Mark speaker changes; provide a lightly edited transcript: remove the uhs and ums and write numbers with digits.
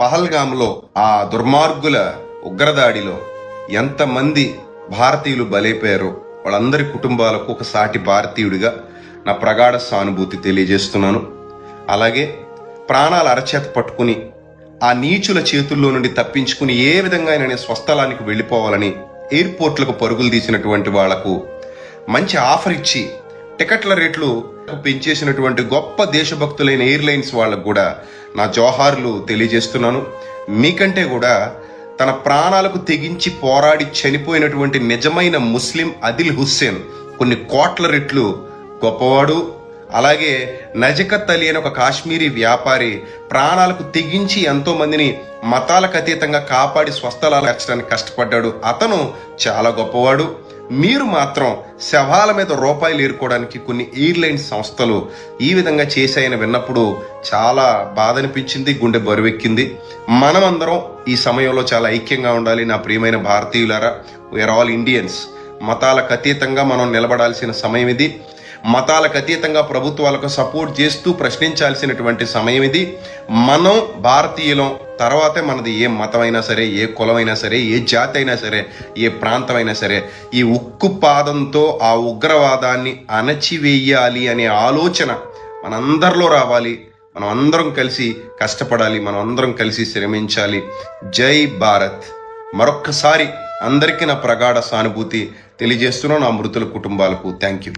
Speaker 1: పహల్గామ్లో ఆ దుర్మార్గుల ఉగ్రదాడిలో ఎంతమంది భారతీయులు బలైపోయారో వాళ్ళందరి కుటుంబాలకు ఒక సాటి భారతీయుడిగా నా ప్రగాఢ సానుభూతి తెలియజేస్తున్నాను. అలాగే ప్రాణాల అరచేత పట్టుకుని ఆ నీచుల చేతుల్లో నుండి తప్పించుకుని ఏ విధంగా నేను స్వస్థలానికి వెళ్ళిపోవాలని ఎయిర్పోర్ట్లకు పరుగులు తీసినటువంటి వాళ్లకు మంచి ఆఫర్ ఇచ్చి టికెట్ల రేట్లు పెంచేసినటువంటి గొప్ప దేశభక్తులైన ఎయిర్లైన్స్ వాళ్ళకు కూడా నా జోహార్లు తెలియజేస్తున్నాను. మీకంటే కూడా తన ప్రాణాలకు తెగించి పోరాడి చనిపోయినటువంటి నిజమైన ముస్లిం అదిల్ హుస్సేన్ కొన్ని కోట్ల రెట్లు గొప్పవాడు. అలాగే నజకత్ అలీ అని ఒక కాశ్మీరీ వ్యాపారి ప్రాణాలకు తెగించి ఎంతో మందిని మతాలకు అతీతంగా కాపాడి స్వస్థలాలు మార్చడానికి కష్టపడ్డాడు. అతను చాలా గొప్పవాడు. మీరు మాత్రం శవాల మీద రూపాయలు ఏరుకోవడానికి కొన్ని ఎయిర్లైన్ సంస్థలు ఈ విధంగా చేశాయని విన్నప్పుడు చాలా బాధ అనిపించింది, గుండె బరువెక్కింది. మనమందరం ఈ సమయంలో చాలా ఐక్యంగా ఉండాలి. నా ప్రియమైన భారతీయులారా, వీఆర్ ఆల్ ఇండియన్స్. మతాలకు అతీతంగా మనం నిలబడాల్సిన సమయం ఇది. మతాలకు అతీతంగా ప్రభుత్వాలకు సపోర్ట్ చేస్తూ ప్రశ్నించాల్సినటువంటి సమయం ఇది. మనం భారతీయులం, తర్వాతే మనది ఏ మతమైనా సరే, ఏ కులమైనా సరే, ఏ జాతి అయినా సరే, ఏ ప్రాంతమైనా సరే. ఈ ఉక్కు పాదంతో ఆ ఉగ్రవాదాన్ని అణచివేయాలి అనే ఆలోచన మనందరిలో రావాలి. మనం అందరం కలిసి కష్టపడాలి, మనం అందరం కలిసి శ్రమించాలి. జై భారత్. మరొక్కసారి అందరికీ నా ప్రగాఢ సానుభూతి తెలియజేస్తున్నాను. నా మృతుల కుటుంబాలకు థ్యాంక్ యూ.